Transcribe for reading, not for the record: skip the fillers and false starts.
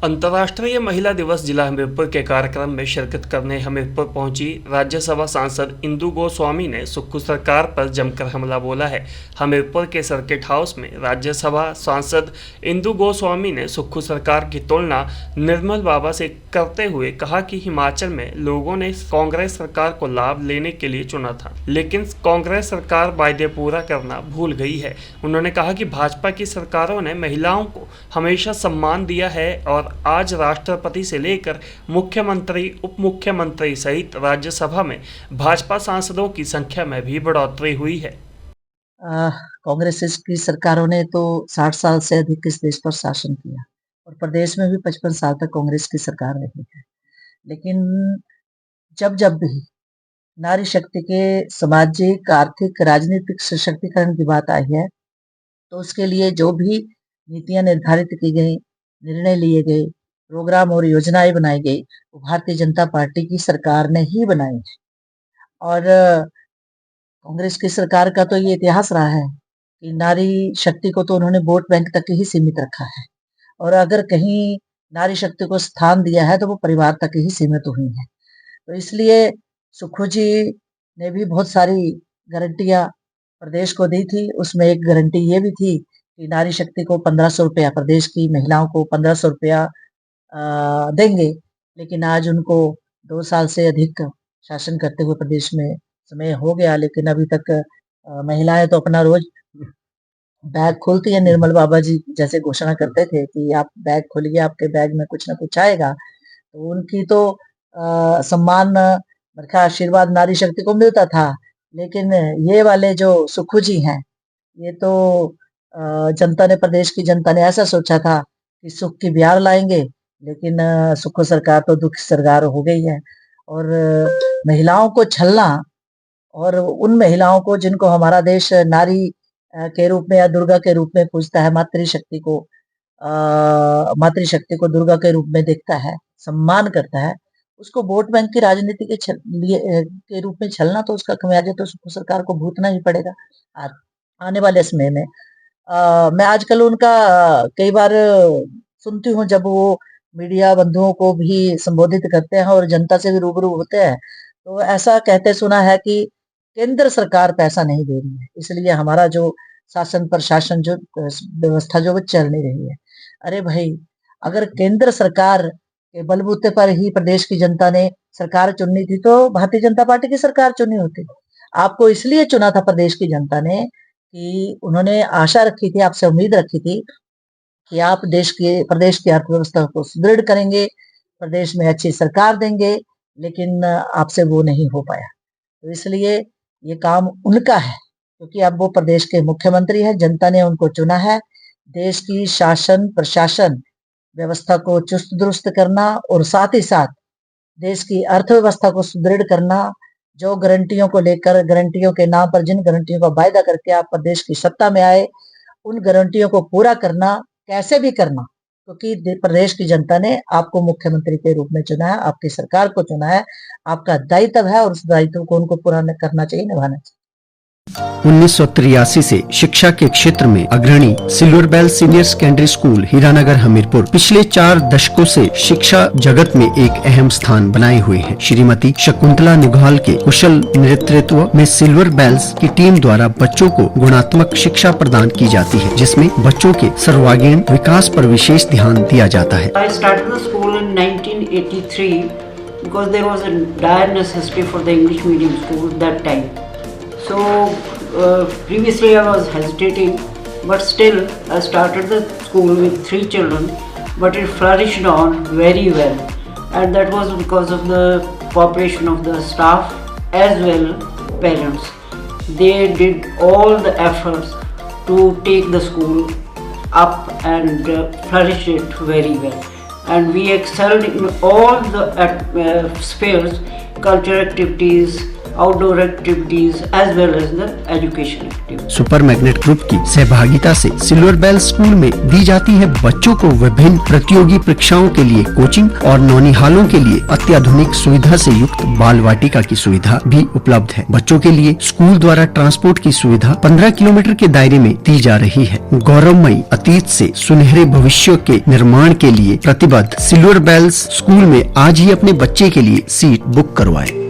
अंतर्राष्ट्रीय महिला दिवस जिला हमीरपुर के कार्यक्रम में शिरकत करने हमीरपुर पहुंची राज्यसभा सांसद इंदु गोस्वामी ने सुक्खू सरकार पर जमकर हमला बोला है। हमीरपुर के सर्किट हाउस में राज्यसभा सांसद इंदु गोस्वामी ने सुक्खू सरकार की तुलना निर्मल बाबा से करते हुए कहा कि हिमाचल में लोगों ने कांग्रेस सरकार को लाभ लेने के लिए चुना था, लेकिन कांग्रेस सरकार वायदे पूरा करना भूल गई है। उन्होंने कहा कि भाजपा की सरकारों ने महिलाओं को हमेशा सम्मान दिया है और आज राष्ट्रपति से लेकर मुख्यमंत्री, उप मुख्यमंत्री सहित राज्यसभा में भाजपा सांसदों की संख्या में भी बढ़ोतरी हुई है। कांग्रेस की सरकारों ने तो 60 साल से अधिक इस देश पर शासन किया और प्रदेश में भी 55 साल तक कांग्रेस की सरकार रही है। लेकिन जब भी नारी शक्ति के सामाजिक, आर्थिक, राजनीतिक सशक्तिकरण की बात आई है, तो उसके लिए जो भी नीतियां निर्धारित की गई, निर्णय लिए गए, प्रोग्राम और योजनाएं बनाई गई, वो भारतीय जनता पार्टी की सरकार ने ही बनाई है। और कांग्रेस की सरकार का तो ये इतिहास रहा है कि नारी शक्ति को तो उन्होंने वोट बैंक तक ही सीमित रखा है और अगर कहीं नारी शक्ति को स्थान दिया है तो वो परिवार तक ही सीमित हुई है। तो इसलिए सुक्खू जी ने भी बहुत सारी गारंटियां प्रदेश को दी थी। उसमें एक गारंटी ये भी थी कि नारी शक्ति को 1500 रुपया, प्रदेश की महिलाओं को 1500 रुपया देंगे। लेकिन आज उनको 2 साल से अधिक शासन करते हुए प्रदेश में समय हो गया, लेकिन अभी तक महिलाएं तो अपना रोज बैग खोलती है। निर्मल बाबा जी जैसे घोषणा करते थे कि आप बैग खोलिए, आपके बैग में कुछ ना कुछ आएगा। तो उनकी तो सम्मान, बरखा, आशीर्वाद नारी शक्ति को मिलता था। लेकिन ये वाले जो सुक्खू जी हैं, ये तो जनता ने, प्रदेश की जनता ने ऐसा सोचा था कि सुख की ब्यार लाएंगे, लेकिन सुक्खू सरकार तो दुख सरकार हो गई है। और महिलाओं को छलना, और उन महिलाओं को जिनको हमारा देश नारी के रूप में या दुर्गा के रूप में पूजता है, मातृशक्ति को दुर्गा के रूप में देखता है, सम्मान करता है, उसको वोट बैंक की राजनीति के रूप में छलना, तो उसका खमियाजा तो सुक्खू सरकार को भुगतना ही पड़ेगा आने वाले समय में। मैं आजकल उनका कई बार सुनती हूँ जब वो मीडिया बंधुओं को भी संबोधित करते हैं और जनता से भी रूबरू होते हैं, तो ऐसा कहते सुना है कि केंद्र सरकार पैसा नहीं दे रही है, इसलिए हमारा जो शासन प्रशासन जो व्यवस्था जो वो चल नहीं रही है। अरे भाई, अगर केंद्र सरकार के बलबूते पर ही प्रदेश की जनता ने सरकार चुननी थी तो भारतीय जनता पार्टी की सरकार चुनी होती। आपको इसलिए चुना था प्रदेश की जनता ने कि उन्होंने आशा रखी थी, आपसे उम्मीद रखी थी कि आप प्रदेश की अर्थव्यवस्था को सुदृढ़ करेंगे, प्रदेश में अच्छी सरकार देंगे, लेकिन आपसे वो नहीं हो पाया। तो इसलिए ये काम उनका है, क्योंकि अब वो प्रदेश के मुख्यमंत्री हैं, जनता ने उनको चुना है। देश की शासन प्रशासन व्यवस्था को चुस्त दुरुस्त करना और साथ ही साथ देश की अर्थव्यवस्था को सुदृढ़ करना, जो गारंटियों को लेकर, गारंटियों के नाम पर जिन गारंटियों का वायदा करके आप प्रदेश की सत्ता में आए, उन गारंटियों को पूरा करना, कैसे भी करना, क्योंकि प्रदेश की जनता ने आपको मुख्यमंत्री के रूप में चुना है, आपकी सरकार को चुना है, आपका दायित्व है और उस दायित्व को उनको पूरा करना चाहिए, निभाना चाहिए। 1983 से शिक्षा के क्षेत्र में अग्रणी Silver Bell Senior Secondary School Hiranagar Hamirpur पिछले 4 दशकों से शिक्षा जगत में एक अहम स्थान बनाए हुए है। श्रीमती शकुंतला निघाल के कुशल नेतृत्व में सिल्वर बेल्स की टीम द्वारा बच्चों को गुणात्मक शिक्षा प्रदान की जाती है, जिसमें बच्चों के सर्वांगीण विकास पर विशेष ध्यान दिया जाता है। I started the school in 1983 because there was a dire necessity for the English medium school that time. So previously I was hesitating, but still I started the school with 3 children, but it flourished on very well, and that was because of the cooperation of the staff as well parents. They did all the efforts to take the school up and flourish it very well, and we excelled in all the spheres, cultural activities, outdoor activities as well as the education activities. Super magnet group की सहभागिता से silver bell school में दी जाती है बच्चों को विभिन्न प्रतियोगी परीक्षाओं के लिए कोचिंग और नौनिहालों के लिए अत्याधुनिक सुविधा से युक्त बाल वाटिका की सुविधा भी उपलब्ध है। बच्चों के लिए स्कूल द्वारा ट्रांसपोर्ट की सुविधा 15 किलोमीटर के दायरे में दी जा रही है। गौरवमयी अतीत से सुनहरे भविष्य के निर्माण के लिए प्रतिबद्ध सिल्वर बेल्स स्कूल में आज ही अपने बच्चे के लिए सीट बुक करवाएं।